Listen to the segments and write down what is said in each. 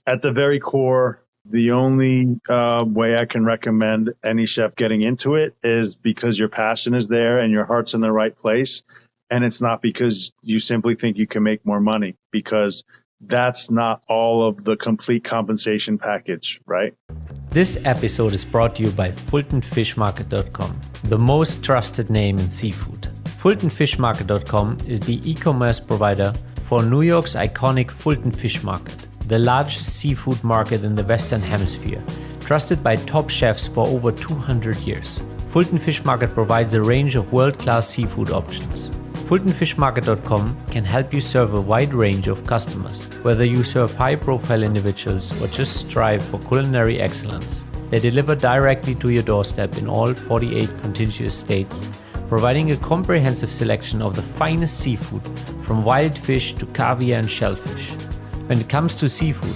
at the very core, the only way I can recommend any chef getting into it is because your passion is there and your heart's in the right place. And it's not because you simply think you can make more money, because that's not all of the complete compensation package, right? This episode is brought to you by FultonFishMarket.com, the most trusted name in seafood. FultonFishMarket.com is the e-commerce provider for New York's iconic Fulton Fish Market, the largest seafood market in the Western Hemisphere, trusted by top chefs for over 200 years. Fulton Fish Market provides a range of world-class seafood options. FultonFishMarket.com can help you serve a wide range of customers, whether you serve high-profile individuals or just strive for culinary excellence. They deliver directly to your doorstep in all 48 contiguous states, providing a comprehensive selection of the finest seafood, from wild fish to caviar and shellfish. When it comes to seafood,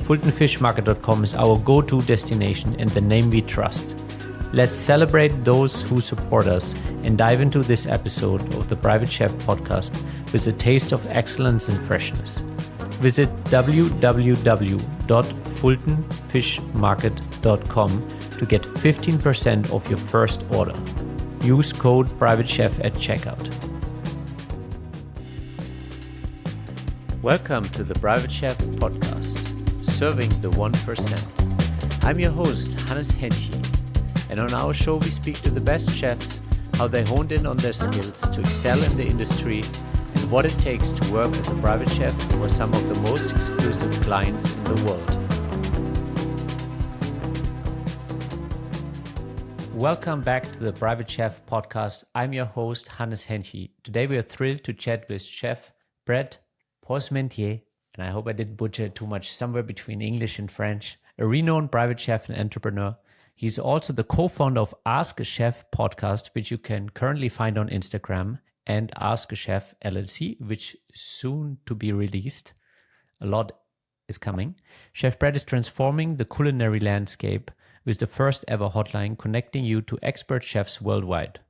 FultonFishMarket.com is our go-to destination and the name we trust. Let's celebrate those who support us and dive into this episode of the Private Chef podcast with a taste of excellence and freshness. Visit www.fultonfishmarket.com to get 15% off your first order. Use code PrivateChef at checkout. Welcome to the Private Chef podcast, serving the 1%. I'm your host, Hennche. And on our show, we speak to the best chefs, how they honed in on their skills to excel in the industry, and what it takes to work as a private chef for some of the most exclusive clients in the world. Welcome back to the Private Chef podcast. I'm your host, Hennche. Today, we are thrilled to chat with Chef Brett Posmentier, and I hope I didn't butcher it too much, somewhere between English and French, a renowned private chef and entrepreneur. He's also the co-founder of Ask a Chef podcast, which you can currently find on Instagram, and Ask a Chef LLC, which is soon to be released. A lot is coming. Chef Brett is transforming the culinary landscape with the first ever hotline connecting you to expert chefs worldwide.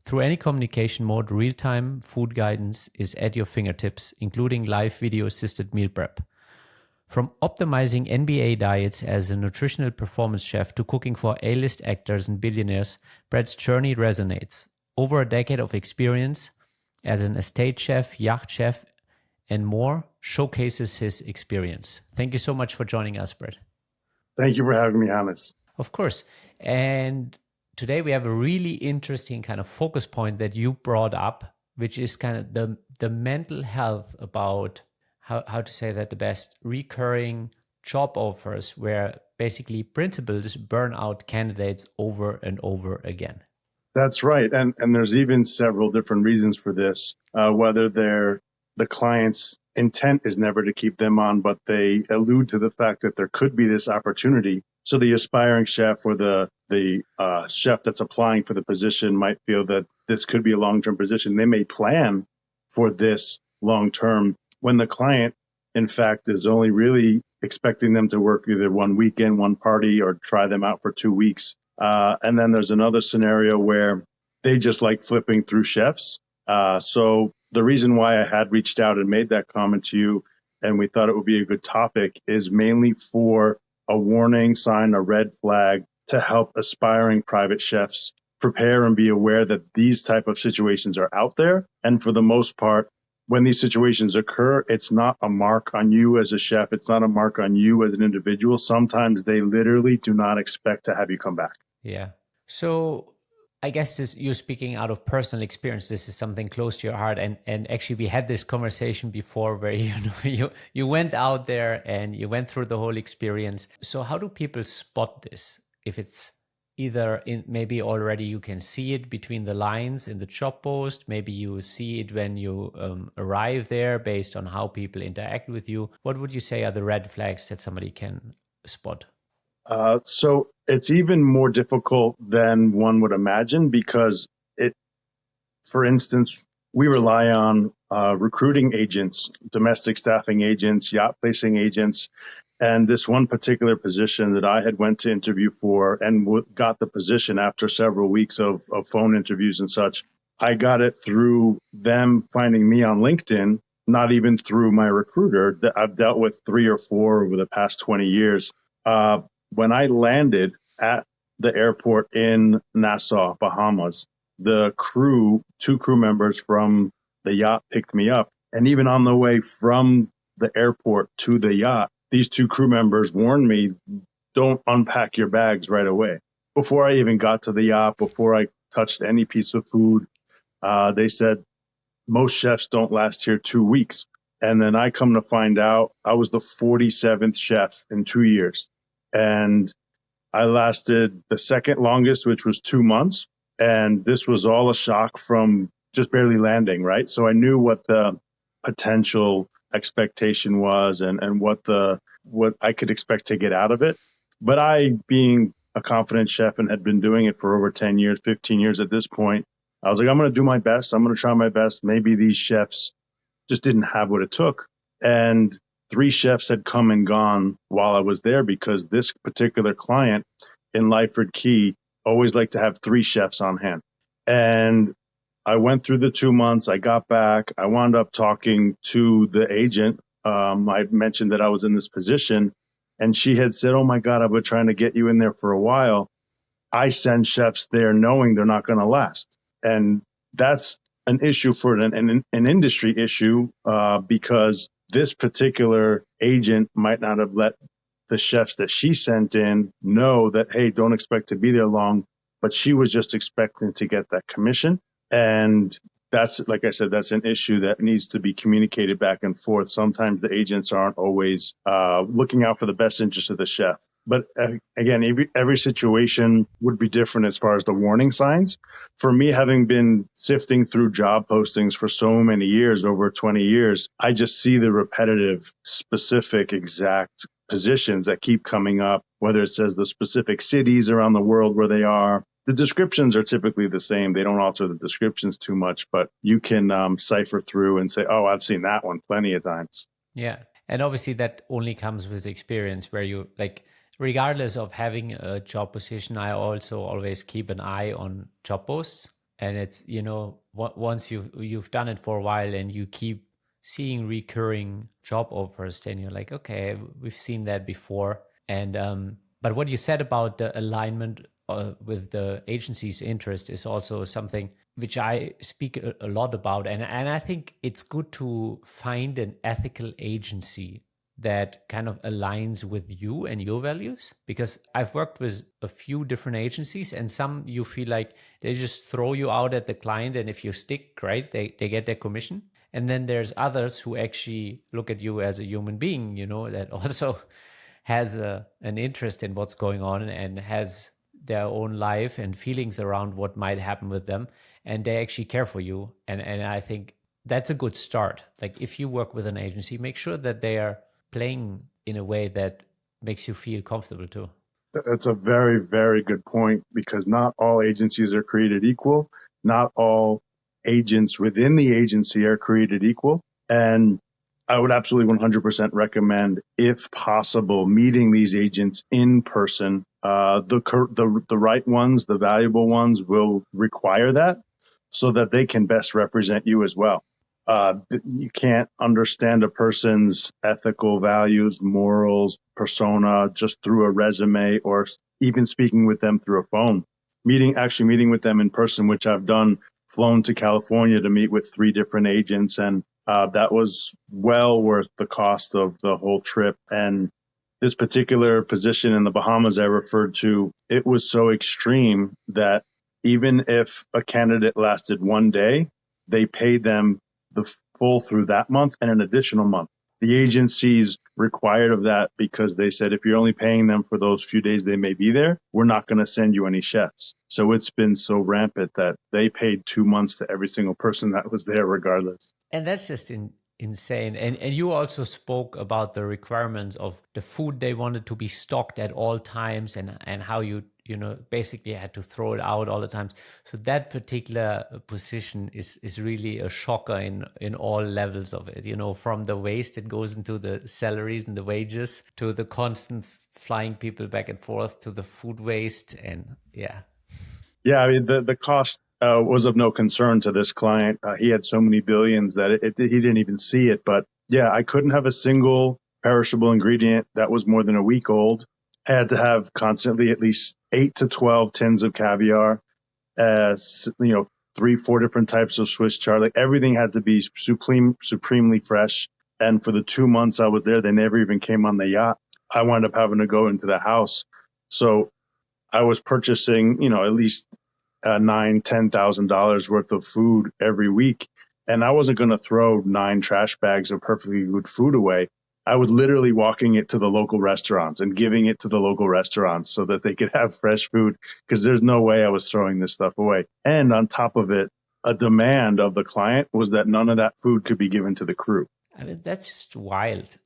Through any communication mode, real-time food guidance is at your fingertips, including live video-assisted meal prep. From optimizing NBA diets as a nutritional performance chef to cooking for A-list actors and billionaires, Brett's journey resonates. Over a decade of experience as an estate chef, yacht chef, and more showcases his experience. Thank you so much for joining us, Brett. Thank you for having me, Hannes. Of course. And today we have a really interesting kind of focus point that you brought up, which is kind of the mental health about how to say that the best, recurring job offers where basically principals burn out candidates over and over again. That's right. And there's even several different reasons for this, whether the client's intent is never to keep them on, but they allude to the fact that there could be this opportunity. So the aspiring chef or the chef that's applying for the position might feel that this could be a long-term position. They may plan for this long-term when the client, in fact, is only really expecting them to work either one weekend, one party, or try them out for 2 weeks. And then there's another scenario where they just like flipping through chefs. So the reason why I had reached out and made that comment to you, and we thought it would be a good topic, is mainly for a warning sign, a red flag, to help aspiring private chefs prepare and be aware that these type of situations are out there. And for the most part, when these situations occur, it's not a mark on you as a chef. It's not a mark on you as an individual. Sometimes they literally do not expect to have you come back. Yeah. So I guess you're speaking out of personal experience. This is something close to your heart. And actually, we had this conversation before where you went out there and you went through the whole experience. So how do people spot this? If it's either maybe already you can see it between the lines in the job post, maybe you see it when you arrive there based on how people interact with you. What would you say are the red flags that somebody can spot? So it's even more difficult than one would imagine because for instance, we rely on recruiting agents, domestic staffing agents, yacht placing agents. And this one particular position that I had went to interview for and got the position after several weeks of phone interviews and such, I got it through them finding me on LinkedIn, not even through my recruiter. I've dealt with 3 or 4 over the past 20 years. When I landed at the airport in Nassau, Bahamas, the crew, 2 crew members from the yacht picked me up. And even on the way from the airport to the yacht, these 2 crew members warned me, don't unpack your bags right away. Before I even got to the yacht, before I touched any piece of food, they said, most chefs don't last here 2 weeks. And then I come to find out I was the 47th chef in 2 years. And I lasted the second longest, which was 2 months. And this was all a shock from just barely landing, right? So I knew what the potential expectation was and what I could expect to get out of it. But I, being a confident chef and had been doing it for over 10 years, 15 years at this point, I was like, I'm going to do my best. I'm going to try my best. Maybe these chefs just didn't have what it took. And 3 chefs had come and gone while I was there because this particular client in Lyford Key always liked to have 3 chefs on hand. And I went through the 2 months. I got back. I wound up talking to the agent. I mentioned that I was in this position, and she had said, oh my God, I've been trying to get you in there for a while. I send chefs there knowing they're not going to last. And that's an issue for an industry issue because this particular agent might not have let the chefs that she sent in know that, hey, don't expect to be there long. But she was just expecting to get that commission. And that's, like I said, that's an issue that needs to be communicated back and forth. Sometimes the agents aren't always looking out for the best interest of the chef. But again, every situation would be different as far as the warning signs. For me, having been sifting through job postings for so many years, over 20 years, I just see the repetitive, specific, exact positions that keep coming up, whether it says the specific cities around the world where they are. The descriptions are typically the same. They don't alter the descriptions too much, but you can cipher through and say, oh, I've seen that one plenty of times. Yeah. And obviously that only comes with experience where you like, regardless of having a job position, I also always keep an eye on job posts. And it's, once you've done it for a while and you keep seeing recurring job offers, then you're like, okay, we've seen that before. And but what you said about the alignment with the agency's interest is also something which I speak a lot about. And I think it's good to find an ethical agency that kind of aligns with you and your values, because I've worked with a few different agencies, and some you feel like they just throw you out at the client, and if you stick, right, they get their commission. And then there's others who actually look at you as a human being, that also has an interest in what's going on and has their own life and feelings around what might happen with them, and they actually care for you. And I think that's a good start. Like if you work with an agency, make sure that they are playing in a way that makes you feel comfortable too. That's a very, very good point, because not all agencies are created equal. Not all agents within the agency are created equal. And I would absolutely 100% recommend, if possible, meeting these agents in person. The right ones, the valuable ones, will require that so that they can best represent you as well. You can't understand a person's ethical values, morals, persona just through a resume or even speaking with them through a phone. Actually meeting with them in person, which I've done, flown to California to meet with 3 different agents, and that was well worth the cost of the whole trip. And this particular position in the Bahamas I referred to, it was so extreme that even if a candidate lasted 1 day, they paid them the full through that month and an additional month. The agencies required of that because they said, if you're only paying them for those few days they may be there, we're not going to send you any chefs. So it's been so rampant that they paid 2 months to every single person that was there regardless. And that's just insane. And you also spoke about the requirements of the food they wanted to be stocked at all times, and how you basically had to throw it out all the times. So that particular position is really a shocker in all levels of it, from the waste that goes into the salaries and the wages, to the constant flying people back and forth, to the food waste. And yeah. Yeah, I mean, the cost was of no concern to this client. He had so many billions that he didn't even see it. But yeah, I couldn't have a single perishable ingredient that was more than a week old. I had to have constantly at least 8 to 12 tins of caviar, 3, 4 different types of Swiss chard. Like everything had to be supremely fresh. And for the 2 months I was there, they never even came on the yacht. I wound up having to go into the house. So I was purchasing, at least $9,000-10,000 worth of food every week. And I wasn't going to throw 9 trash bags of perfectly good food away. I was literally walking it to the local restaurants and giving it to the local restaurants so that they could have fresh food, because there's no way I was throwing this stuff away. And on top of it, a demand of the client was that none of that food could be given to the crew. I mean, that's just wild.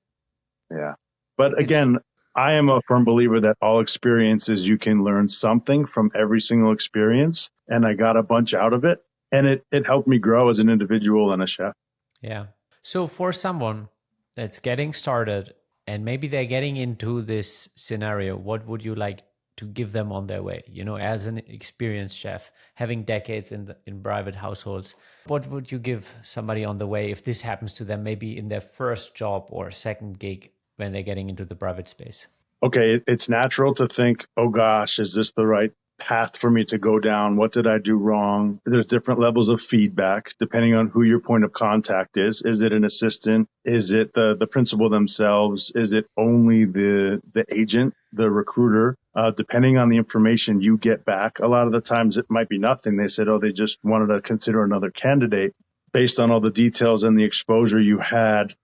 Yeah. But again, I am a firm believer that all experiences, you can learn something from every single experience. And I got a bunch out of it. And it helped me grow as an individual and a chef. Yeah. So for someone that's getting started and maybe they're getting into this scenario, what would you like to give them on their way? As an experienced chef, having decades in private households, what would you give somebody on the way if this happens to them, maybe in their first job or second gig when they're getting into the private space? Okay, it's natural to think, oh gosh, is this the right path for me to go down? What did I do wrong? There's different levels of feedback depending on who your point of contact is. Is it an assistant? Is it the principal themselves? Is it only the agent, the recruiter? Depending on the information you get back, a lot of the times it might be nothing. They said, they just wanted to consider another candidate. Based on all the details and the exposure you had,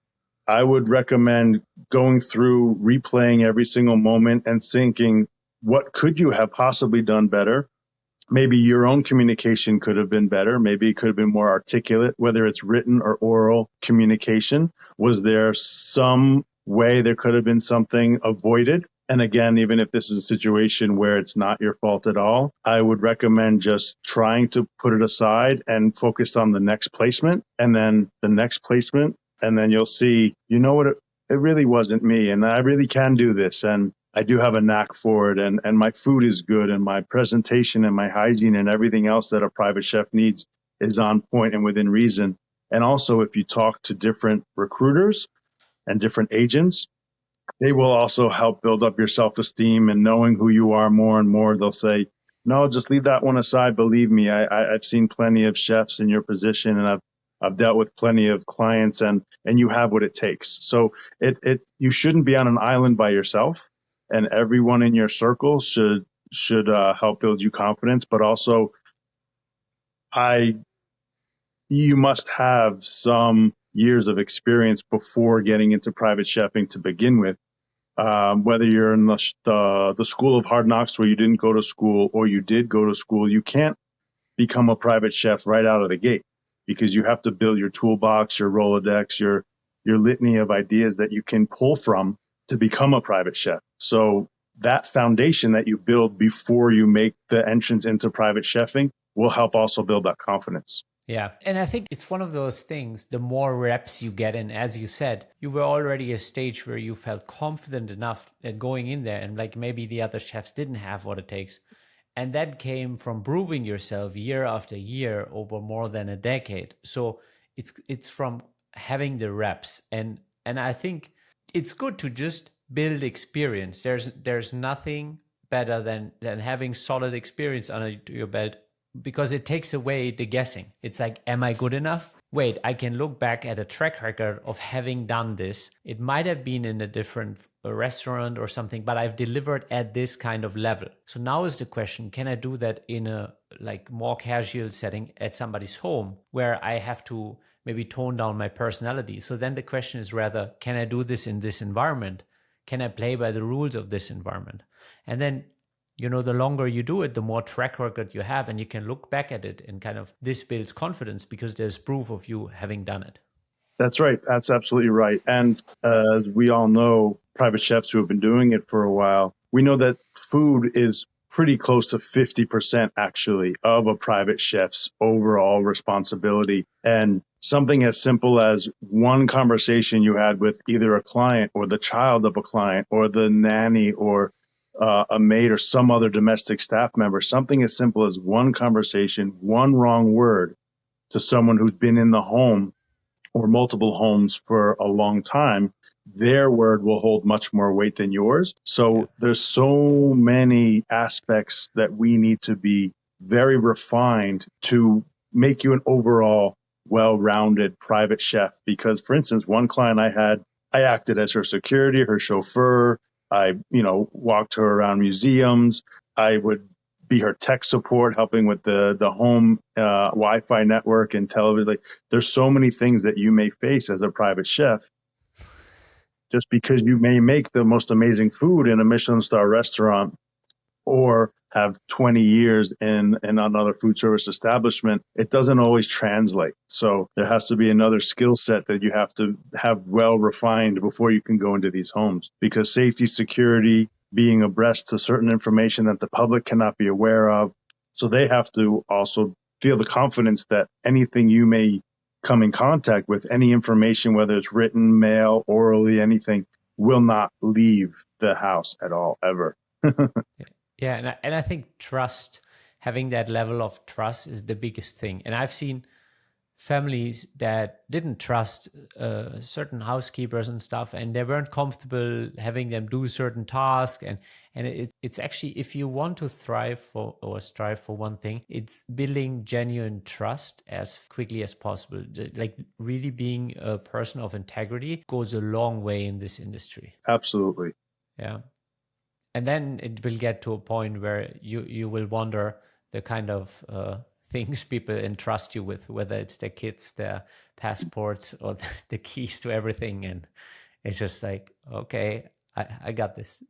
I would recommend going through, replaying every single moment and thinking, what could you have possibly done better? Maybe your own communication could have been better. Maybe it could have been more articulate, whether it's written or oral communication. Was there some way there could have been something avoided? And again, even if this is a situation where it's not your fault at all, I would recommend just trying to put it aside and focus on the next placement and then the next placement. And then you'll see, it really wasn't me. And I really can do this. And I do have a knack for it. And my food is good. And my presentation and my hygiene and everything else that a private chef needs is on point and within reason. And also, if you talk to different recruiters and different agents, they will also help build up your self-esteem, and knowing who you are more and more. They'll say, no, just leave that one aside. Believe me, I've seen plenty of chefs in your position, and I've dealt with plenty of clients, and you have what it takes. So you shouldn't be on an island by yourself, and everyone in your circle should help build you confidence. But also, you must have some years of experience before getting into private chefing to begin with. Whether you're in the school of hard knocks where you didn't go to school or you did go to school, you can't become a private chef right out of the gate, because you have to build your toolbox, your Rolodex, your litany of ideas that you can pull from to become a private chef. So that foundation that you build before you make the entrance into private chefing will help also build that confidence. Yeah. And I think it's one of those things, the more reps you get in, as you said, you were already at a stage where you felt confident enough at going in there, and like maybe the other chefs didn't have what it takes. And that came from proving yourself year after year over more than a decade. So it's from having the reps. And I think it's good to just build experience. There's nothing better than having solid experience under your belt, because it takes away the guessing. It's like, am I good enough? Wait, I can look back at a track record of having done this. It might have been in a different restaurant or something, but I've delivered at this kind of level. So now is the question, can I do that in a more casual setting at somebody's home where I have to maybe tone down my personality? So then the question is rather, can I do this in this environment? Can I play by the rules of this environment? And then the longer you do it, the more track record you have, and you can look back at it and kind of, this builds confidence because there's proof of you having done it. That's right. That's absolutely right. And as we all know, private chefs who have been doing it for a while, we know that food is pretty close to 50% actually of a private chef's overall responsibility. And something as simple as one conversation you had with either a client or the child of a client or the nanny or a maid or some other domestic staff member, something as simple as one conversation, one wrong word to someone who's been in the home or multiple homes for a long time, their word will hold much more weight than yours. So there's so many aspects that we need to be very refined to make you an overall well-rounded private chef. Because, for instance, one client I acted as her security, her chauffeur. I, walked her around museums. I would be her tech support, helping with the home Wi-Fi network and television. Like, there's so many things that you may face as a private chef. Just because you may make the most amazing food in a Michelin star restaurant or have 20 years in another food service establishment, it doesn't always translate. So there has to be another skill set that you have to have well refined before you can go into these homes, because safety, security, being abreast to certain information that the public cannot be aware of. So they have to also feel the confidence that anything you may come in contact with, any information, whether it's written, mail, orally, anything, will not leave the house at all, ever. Yeah, and I think trust, having that level of trust is the biggest thing. And I've seen families that didn't trust certain housekeepers and stuff, and they weren't comfortable having them do certain tasks. And it's actually, if you want to thrive for or strive for one thing, it's building genuine trust as quickly as possible. Like, really being a person of integrity goes a long way in this industry. Absolutely. Yeah. And then it will get to a point where you will wonder the kind of things people entrust you with, whether it's their kids, their passports, or the keys to everything. And it's just like, okay, I got this.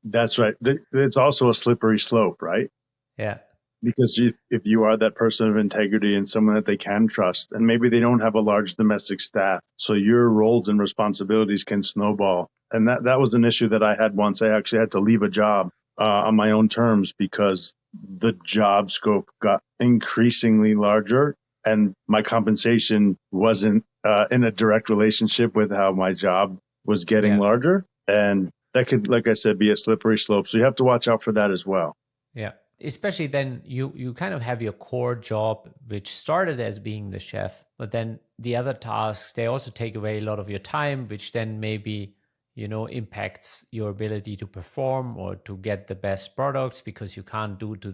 That's right. It's also a slippery slope, right? Yeah. Because if you are that person of integrity and someone that they can trust, and maybe they don't have a large domestic staff, so your roles and responsibilities can snowball. And that was an issue that I had once. I actually had to leave a job on my own terms because the job scope got increasingly larger and my compensation wasn't in a direct relationship with how my job was getting larger. And that could, like I said, be a slippery slope. So you have to watch out for that as well. Yeah. Especially then you kind of have your core job, which started as being the chef, but then the other tasks, they also take away a lot of your time, which then maybe, impacts your ability to perform or to get the best products, because you can't go to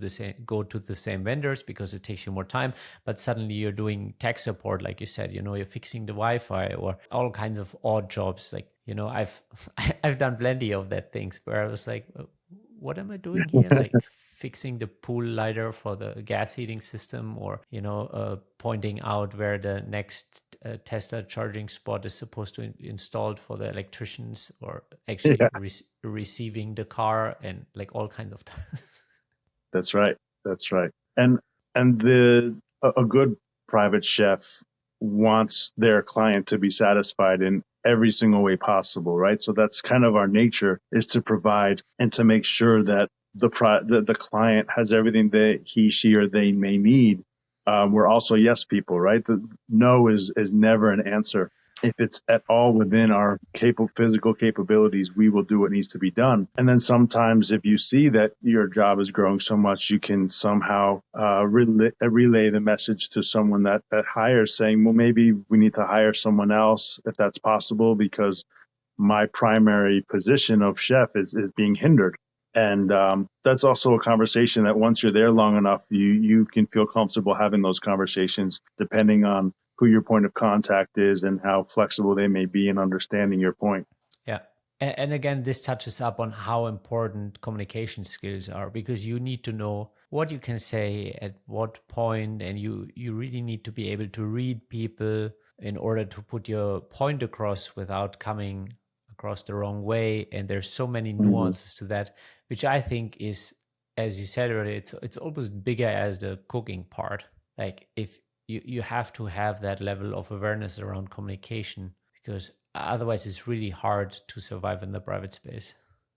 the same vendors because it takes you more time. But suddenly you're doing tech support, like you said, you're fixing the Wi-Fi or all kinds of odd jobs. Like, I've done plenty of that things where I was like, what am I doing here? Like fixing the pool lighter for the gas heating system, or, pointing out where the next Tesla charging spot is supposed to be installed for the electricians, or actually receiving the car, and like all kinds of stuff. That's right. That's right. And a good private chef wants their client to be satisfied in every single way possible, right? So that's kind of our nature, is to provide and to make sure that the client has everything that he, she, or they may need. We're also yes people, right? The no is never an answer. If it's at all within our physical capabilities, we will do what needs to be done. And then sometimes if you see that your job is growing so much, you can somehow relay the message to someone that hires, saying, well, maybe we need to hire someone else if that's possible, because my primary position of chef is being hindered. And that's also a conversation that once you're there long enough, you can feel comfortable having those conversations, depending on who your point of contact is and how flexible they may be in understanding your point. Yeah. And again, this touches up on how important communication skills are, because you need to know what you can say at what point, and you really need to be able to read people in order to put your point across without coming across the wrong way. And there's so many nuances to that, which I think is, as you said earlier, it's almost bigger as the cooking part. Like, if you have to have that level of awareness around communication, because otherwise it's really hard to survive in the private space.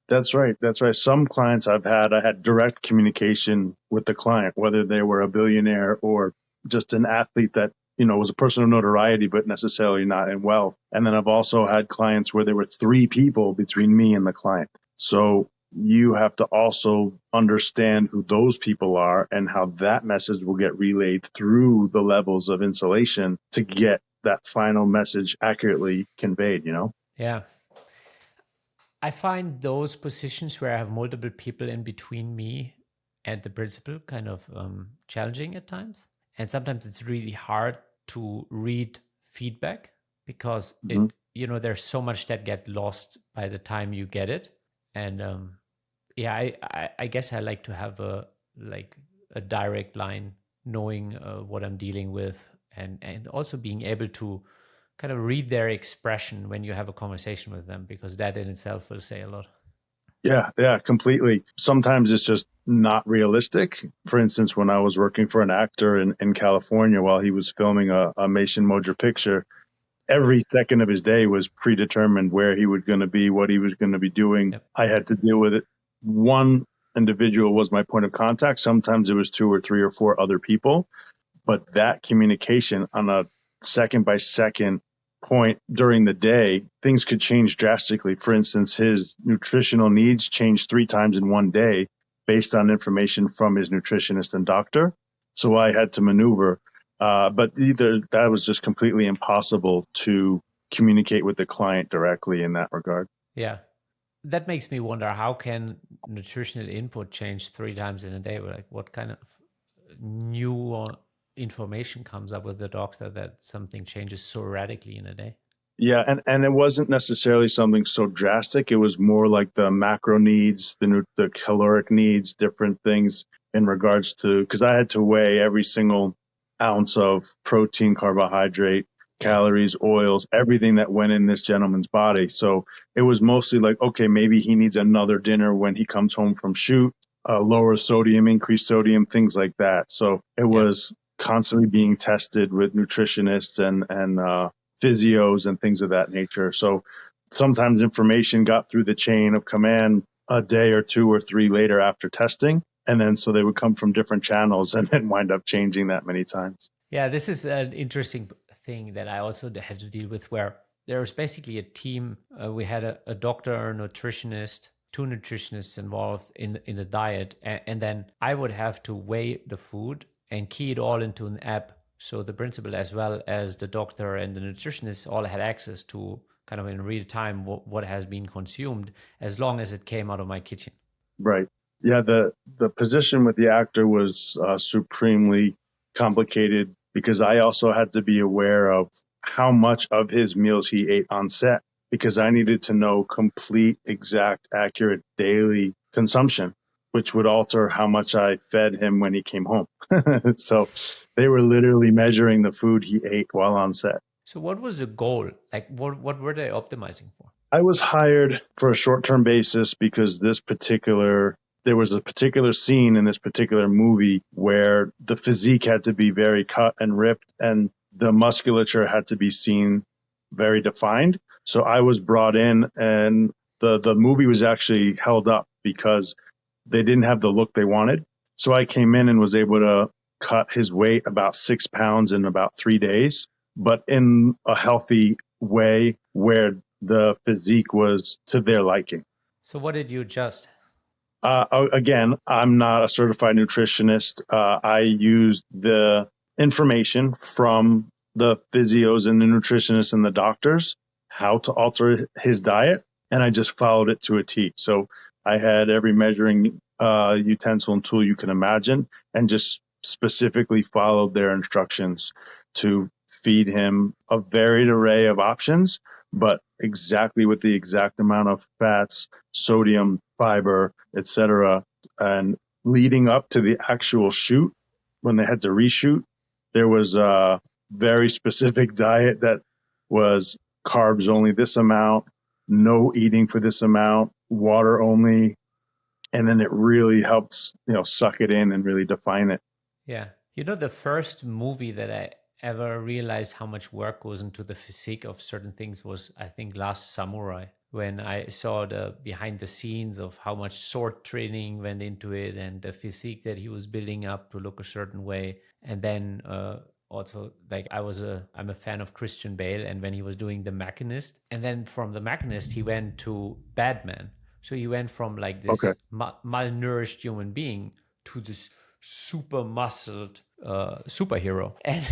That's right. That's right. Some clients I had direct communication with the client, whether they were a billionaire or just an athlete that, was a person of notoriety, but necessarily not in wealth. And then I've also had clients where there were three people between me and the client. So you have to also understand who those people are and how that message will get relayed through the levels of insulation to get that final message accurately conveyed, you know? Yeah. I find those positions where I have multiple people in between me and the principal kind of challenging at times. And sometimes it's really hard to read feedback because Mhm. there's so much that get lost by the time you get it. And yeah, I guess I like to have a direct line, knowing what I'm dealing with, and also being able to kind of read their expression when you have a conversation with them, because that in itself will say a lot. Yeah, completely. Sometimes it's just not realistic. For instance, when I was working for an actor in California while he was filming a Mason Mojer picture, every second of his day was predetermined where he was going to be, what he was going to be doing. Yep. I had to deal with it. One individual was my point of contact. Sometimes it was two or three or four other people, but that communication on a second by second point during the day, things could change drastically. For instance, his nutritional needs changed 3 times in one day based on information from his nutritionist and doctor. So I had to maneuver. But either that was just completely impossible to communicate with the client directly in that regard. Yeah. That makes me wonder, how can nutritional input change 3 times in a day? Like, what kind of new information comes up with the doctor that something changes so radically in a day? Yeah, and it wasn't necessarily something so drastic. It was more like the macro needs, the caloric needs, different things in regards to, because I had to weigh every single ounce of protein, carbohydrate, calories, oils, everything that went in this gentleman's body. So it was mostly like, okay, maybe he needs another dinner when he comes home from shoot, lower sodium, increased sodium, things like that. So it was constantly being tested with nutritionists and physios and things of that nature. So sometimes information got through the chain of command a day or two or three later after testing. And then so they would come from different channels and then wind up changing that many times. Yeah, this is an interesting thing that I also had to deal with, where there was basically a team. We had a doctor, a nutritionist, 2 nutritionists involved in the diet. And then I would have to weigh the food and key it all into an app. So the principal, as well as the doctor and the nutritionist, all had access to kind of in real time what has been consumed, as long as it came out of my kitchen. Right. Yeah. The position with the actor was supremely complicated because I also had to be aware of how much of his meals he ate on set, because I needed to know complete, exact, accurate daily consumption, which would alter how much I fed him when he came home. So they were literally measuring the food he ate while on set. So what was the goal? Like, what were they optimizing for? I was hired for a short-term basis because there was a particular scene in this particular movie where the physique had to be very cut and ripped and the musculature had to be seen very defined. So I was brought in, and the movie was actually held up because they didn't have the look they wanted. So I came in and was able to cut his weight about 6 pounds in about 3 days, but in a healthy way where the physique was to their liking. So what did you adjust? Again, I'm not a certified nutritionist. I used the information from the physios and the nutritionists and the doctors, how to alter his diet, and I just followed it to a T. So I had every measuring utensil and tool you can imagine, and just specifically followed their instructions to feed him a varied array of options, but exactly with the exact amount of fats, sodium, fiber, etc. And leading up to the actual shoot, when they had to reshoot, there was a very specific diet that was carbs only this amount, no eating for this amount, water only. And then it really helps, suck it in and really define it. Yeah. The first movie that I ever realized how much work goes into the physique of certain things was, I think, Last Samurai, when I saw the behind the scenes of how much sword training went into it and the physique that he was building up to look a certain way. And then also, like, I'm a fan of Christian Bale, and when he was doing The Machinist, and then from The Machinist he went to Batman. So you went from like Okay. this malnourished human being to this super muscled superhero. And,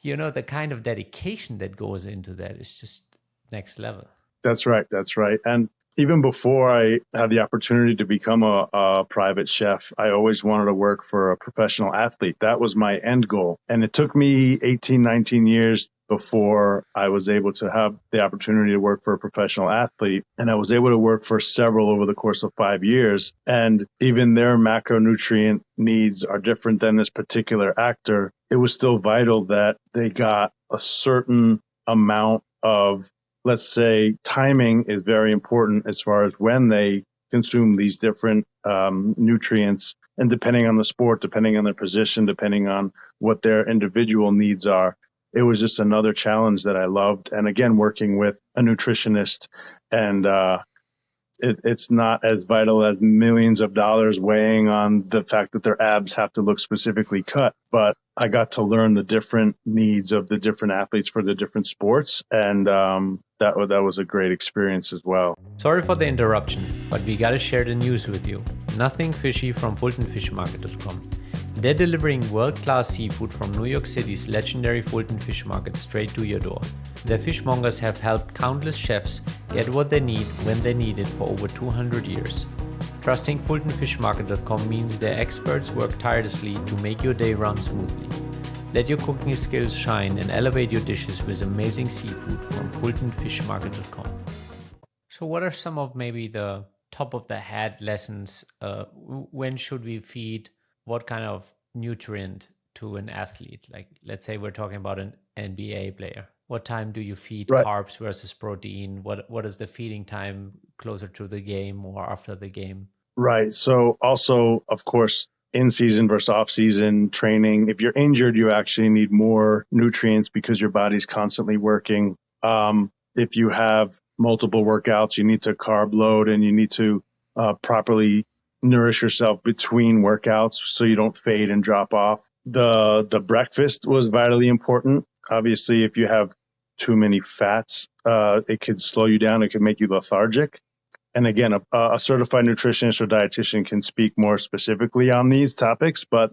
the kind of dedication that goes into that is just next level. That's right. That's right. And even before I had the opportunity to become a private chef, I always wanted to work for a professional athlete. That was my end goal. And it took me 18, 19 years before I was able to have the opportunity to work for a professional athlete. And I was able to work for several over the course of 5 years. And even their macronutrient needs are different than this particular actor. It was still vital that they got a certain amount of, let's say, timing is very important as far as when they consume these different nutrients. And depending on the sport, depending on their position, depending on what their individual needs are, it was just another challenge that I loved. And again, working with a nutritionist, and it's not as vital as millions of dollars weighing on the fact that their abs have to look specifically cut. But I got to learn the different needs of the different athletes for the different sports. And that was a great experience as well. Sorry for the interruption, but we gotta share the news with you. Nothing Fishy from FultonFishMarket.com. They're delivering world-class seafood from New York City's legendary Fulton Fish Market straight to your door. Their fishmongers have helped countless chefs get what they need when they need it for over 200 years. Trusting FultonFishMarket.com means their experts work tirelessly to make your day run smoothly. Let your cooking skills shine and elevate your dishes with amazing seafood from FultonFishMarket.com. So what are some of maybe the top of the head lessons? When should we feed what kind of nutrient to an athlete? Like, let's say we're talking about an NBA player. What time do you feed carbs versus protein? What is the feeding time closer to the game or after the game? Right. So also, of course, in season versus off season training. If you're injured, you actually need more nutrients because your body's constantly working. If you have multiple workouts, you need to carb load and you need to properly nourish yourself between workouts so you don't fade and drop off. The breakfast was vitally important. Obviously, if you have too many fats, it could slow you down. It could make you lethargic. And again, a certified nutritionist or dietitian can speak more specifically on these topics, but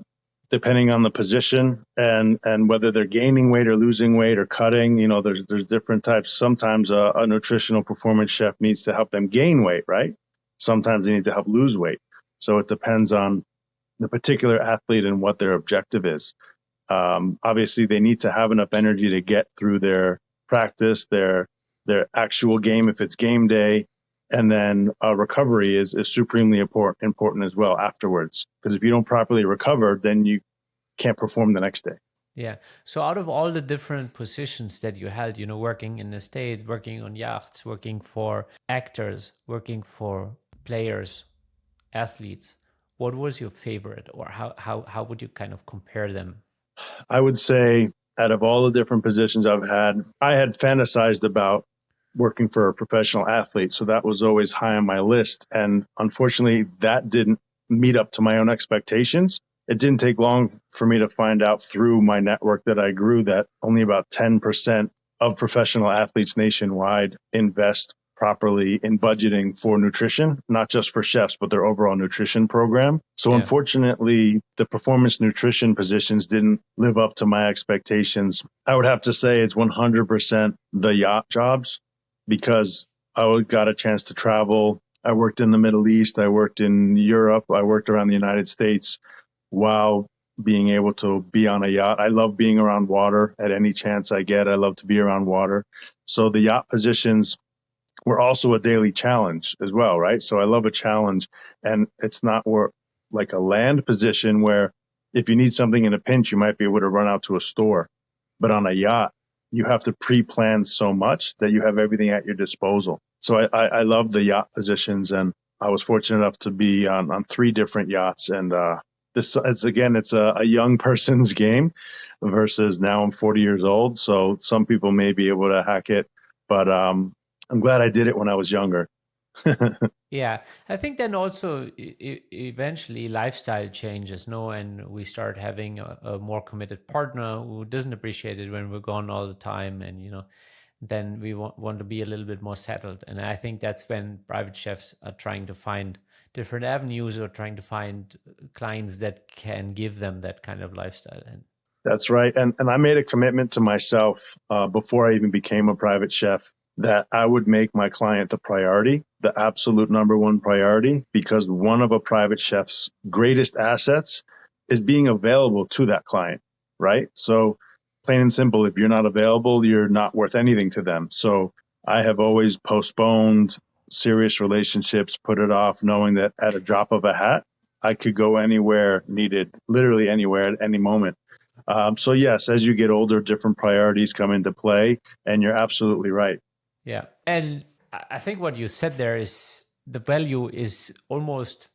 depending on the position and whether they're gaining weight or losing weight or cutting, there's different types. Sometimes a nutritional performance chef needs to help them gain weight, right? Sometimes they need to help lose weight. So it depends on the particular athlete and what their objective is. Obviously, they need to have enough energy to get through their practice, their actual game if it's game day. And then recovery is supremely important as well afterwards. Because if you don't properly recover, then you can't perform the next day. Yeah. So out of all the different positions that you held, working in the States, working on yachts, working for actors, working for players, athletes, what was your favorite, or how would you kind of compare them? I would say out of all the different positions I've had, I had fantasized about working for a professional athlete. So that was always high on my list. And unfortunately, that didn't meet up to my own expectations. It didn't take long for me to find out through my network that I grew that only about 10% of professional athletes nationwide invest properly in budgeting for nutrition, not just for chefs, but their overall nutrition program. So unfortunately, the performance nutrition positions didn't live up to my expectations. I would have to say it's 100% the yacht jobs, because I got a chance to travel. I worked in the Middle East. I worked in Europe. I worked around the United States while being able to be on a yacht. I love being around water at any chance I get. I love to be around water. So the yacht positions were also a daily challenge as well, right? So I love a challenge, and it's not like a land position where if you need something in a pinch, you might be able to run out to a store. But on a yacht, you have to pre-plan so much that you have everything at your disposal. So I love the yacht positions, and I was fortunate enough to be on 3 different yachts. And it's a young person's game versus now I'm 40 years old. So some people may be able to hack it, but I'm glad I did it when I was younger. Yeah, I think then also eventually lifestyle changes, no? And we start having a more committed partner who doesn't appreciate it when we're gone all the time. And, then we want to be a little bit more settled. And I think that's when private chefs are trying to find different avenues or trying to find clients that can give them that kind of lifestyle. And that's right. And I made a commitment to myself before I even became a private chef that I would make my client the priority, the absolute number one priority, because one of a private chef's greatest assets is being available to that client, right? So plain and simple, if you're not available, you're not worth anything to them. So I have always postponed serious relationships, put it off, knowing that at a drop of a hat, I could go anywhere needed, literally anywhere at any moment. So yes, as you get older, different priorities come into play, and you're absolutely right. yeah. And I think what you said there is the value is almost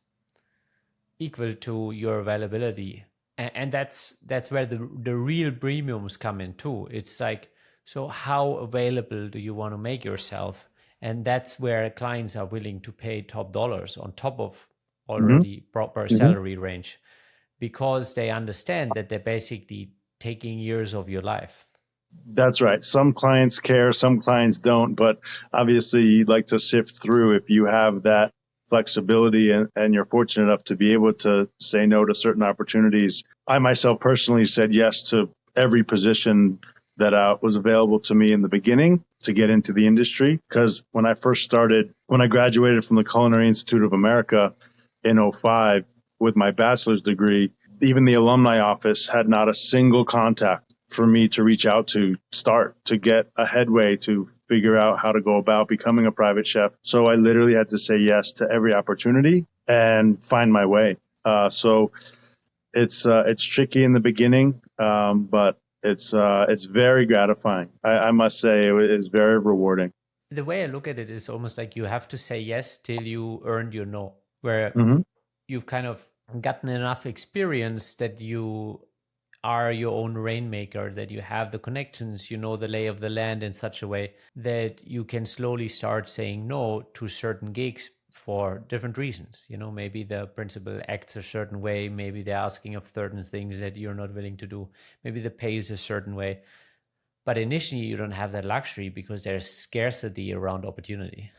equal to your availability. And that's where the real premiums come in too. It's like, so how available do you want to make yourself? And that's where clients are willing to pay top dollars on top of already proper salary range, because they understand that they're basically taking years of your life. That's right. Some clients care, some clients don't, but obviously you'd like to sift through if you have that flexibility and you're fortunate enough to be able to say no to certain opportunities. I myself personally said yes to every position that was available to me in the beginning to get into the industry. Because when I first started, when I graduated from the Culinary Institute of America in '05 with my bachelor's degree, even the alumni office had not a single contact for me to reach out to start to get a headway to figure out how to go about becoming a private chef. So I literally had to say yes to every opportunity and find my way. So it's tricky in the beginning, but it's very gratifying. I must say it is very rewarding. The way I look at it is almost like you have to say yes till you earned your no, where you've kind of gotten enough experience that you are your own rainmaker, that you have the connections, you know the lay of the land in such a way that you can slowly start saying no to certain gigs for different reasons. You know, maybe the principal acts a certain way, maybe they're asking of certain things that you're not willing to do, maybe the pay is a certain way. But initially you don't have that luxury because there's scarcity around opportunity.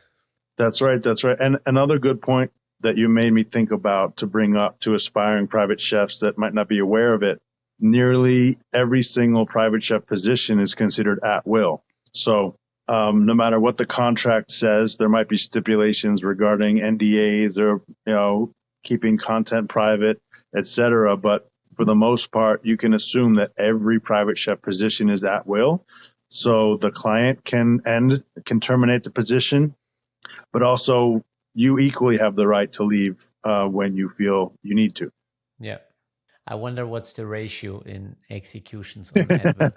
That's right. That's right. And another good point that you made me think about to bring up to aspiring private chefs that might not be aware of it, nearly every single private chef position is considered at will. So no matter what the contract says, there might be stipulations regarding NDAs or, keeping content private, etc. But for the most part, you can assume that every private chef position is at will. So the client can terminate the position, but also you equally have the right to leave when you feel you need to. Yeah. I wonder what's the ratio in executions on Advil.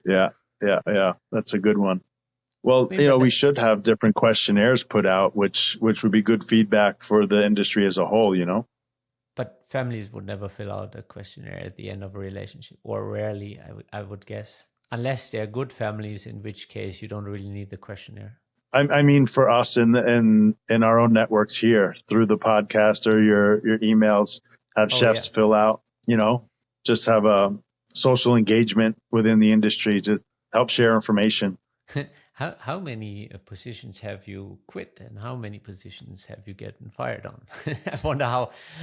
Yeah. That's a good one. Well, we should have different questionnaires put out, which would be good feedback for the industry as a whole, But families would never fill out a questionnaire at the end of a relationship, or rarely, I would guess, unless they're good families, in which case you don't really need the questionnaire. I mean, for us in our own networks here through the podcast or your emails, have chefs fill out, just have a social engagement within the industry to help share information. How many positions have you quit, and how many positions have you gotten fired on? I wonder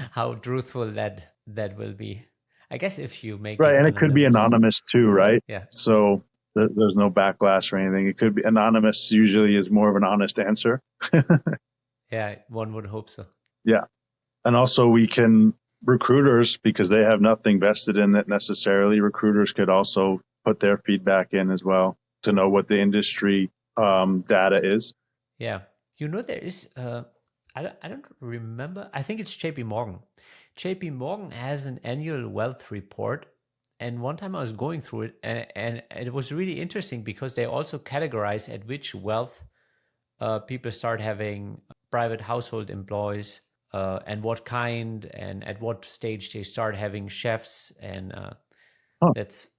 how truthful that will be. I guess if you make right, and it could be anonymous too, right? Yeah. So there's no backlash or anything. It could be anonymous. Usually is more of an honest answer. Yeah, one would hope so. Yeah, and also recruiters, because they have nothing vested in it necessarily. Recruiters could also put their feedback in as well to know what the industry data is. Yeah. There is, I don't remember. I think it's JP Morgan. JP Morgan has an annual wealth report. And one time I was going through it and it was really interesting because they also categorize at which wealth people start having private household employees and what kind and at what stage they start having chefs. And that's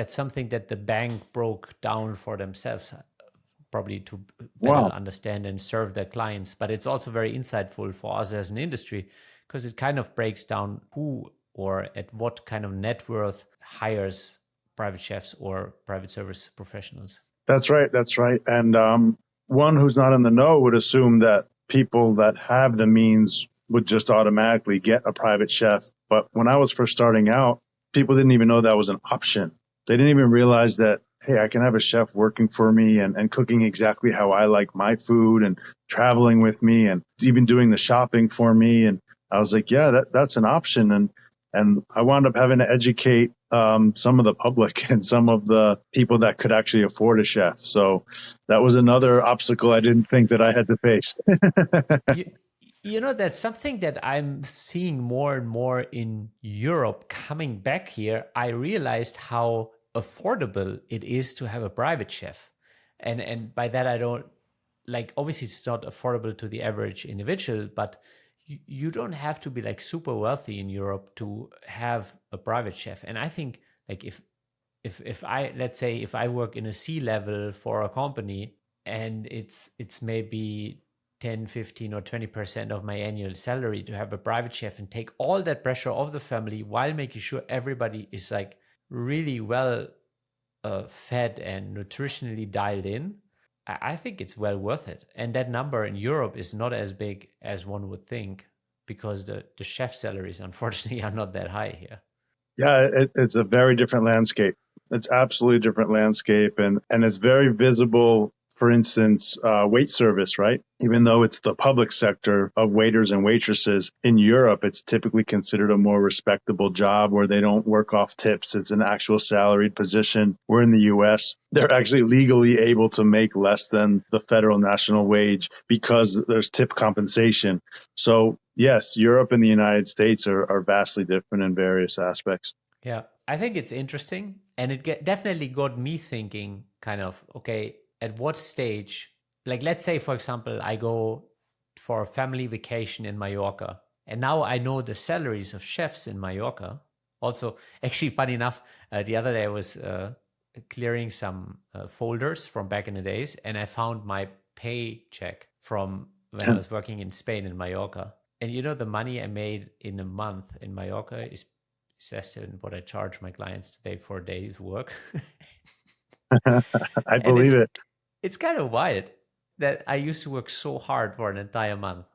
something that the bank broke down for themselves, probably to better understand and serve their clients. But it's also very insightful for us as an industry because it kind of breaks down who or at what kind of net worth hires private chefs or private service professionals. That's right. That's right. And one who's not in the know would assume that people that have the means would just automatically get a private chef. But when I was first starting out, people didn't even know that was an option. They didn't even realize that, hey, I can have a chef working for me and cooking exactly how I like my food and traveling with me and even doing the shopping for me. And I was like, yeah, that's an option. And I wound up having to educate some of the public and some of the people that could actually afford a chef. So that was another obstacle I didn't think that I had to face. You know, that's something that I'm seeing more and more in Europe. Coming back here, I realized how affordable it is to have a private chef. And by that, I don't like, obviously, it's not affordable to the average individual, but you don't have to be like super wealthy in Europe to have a private chef. And I think like if I, let's say if I work in a C level for a company and it's maybe 10, 15 or 20% of my annual salary, to have a private chef and take all that pressure off the family while making sure everybody is like really well fed and nutritionally dialed in, I think it's well worth it. And that number in Europe is not as big as one would think, because the chef salaries, unfortunately, are not that high here. Yeah, it's a very different landscape. It's absolutely different landscape, and it's very visible. For instance, wait service, right? Even though it's the public sector of waiters and waitresses, in Europe, it's typically considered a more respectable job where they don't work off tips. It's an actual salaried position. Where in the US, they're actually legally able to make less than the federal national wage because there's tip compensation. So yes, Europe and the United States are vastly different in various aspects. Yeah, I think it's interesting. And it definitely got me thinking kind of, okay, at what stage, like let's say, for example, I go for a family vacation in Mallorca, and now I know the salaries of chefs in Mallorca. Also, actually, funny enough, the other day I was clearing some folders from back in the days, and I found my paycheck from when I was working in Spain in Mallorca. And you know, the money I made in a month in Mallorca is less than what I charge my clients today for a day's work. I And believe it. it's kind of wild that I used to work so hard for an entire month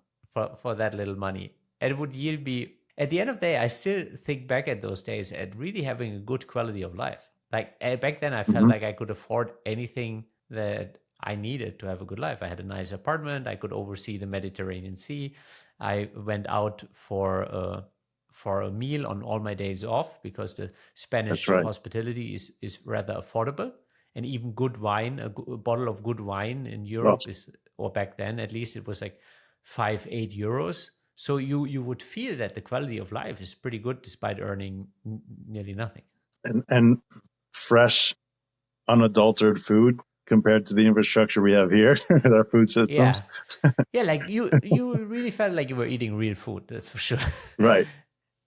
for that little money. And it would yield me, at the end of the day, I still think back at those days at really having a good quality of life. Like back then, I felt Mhm. like I could afford anything that I needed to have a good life. I had a nice apartment. I could oversee the Mediterranean Sea. I went out for a meal on all my days off, because the That's Spanish right. hospitality is rather affordable. And even good wine, a bottle of good wine in Well, Europe is, or back then at least, it was like 5, 8 euros. So you would feel that the quality of life is pretty good despite earning nearly nothing. and fresh, unadulterated food compared to the infrastructure we have here with our food systems. Yeah. Yeah, like you really felt like you were eating real food, that's for sure. Right.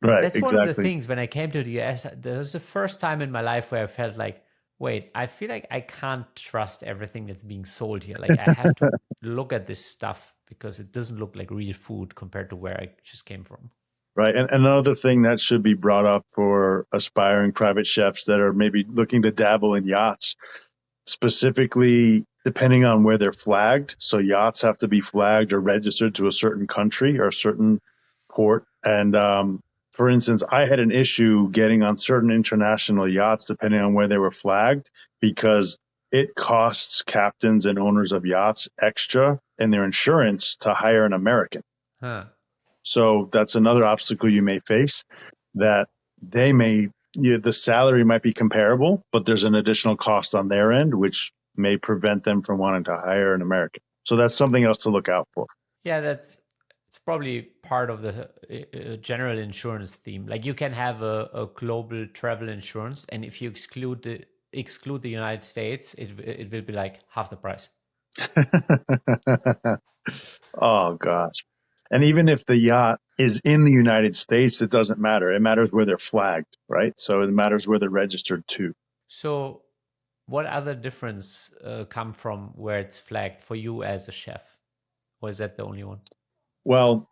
Right. That's one of the Exactly. things when I came to the US. That was the first time in my life where I felt like, wait, I feel like I can't trust everything that's being sold here. Like I have to look at this stuff because it doesn't look like real food compared to where I just came from. Right. And another thing that should be brought up for aspiring private chefs that are maybe looking to dabble in yachts, specifically depending on where they're flagged. So yachts have to be flagged or registered to a certain country or a certain port. And for instance, I had an issue getting on certain international yachts depending on where they were flagged, because it costs captains and owners of yachts extra in their insurance to hire an American. Huh. So that's another obstacle you may face, that they may, the salary might be comparable, but there's an additional cost on their end, which may prevent them from wanting to hire an American. So that's something else to look out for. Yeah, it's probably part of the general insurance theme. Like you can have a global travel insurance, and if you exclude the United States, it will be like half the price. Oh, gosh. And even if the yacht is in the United States, it doesn't matter. It matters where they're flagged, right? So it matters where they're registered to. So, what other difference come from where it's flagged for you as a chef, or is that the only one? Well,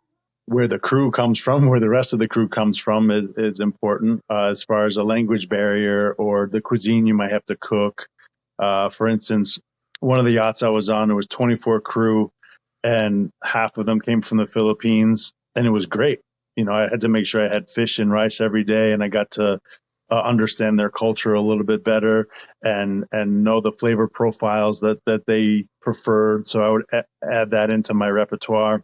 where the crew comes from, where the rest of the crew comes from is important as far as a language barrier or the cuisine you might have to cook. For instance, one of the yachts I was on, it was 24 crew and half of them came from the Philippines, and it was great. I had to make sure I had fish and rice every day, and I got to understand their culture a little bit better and know the flavor profiles that they preferred. So I would add that into my repertoire.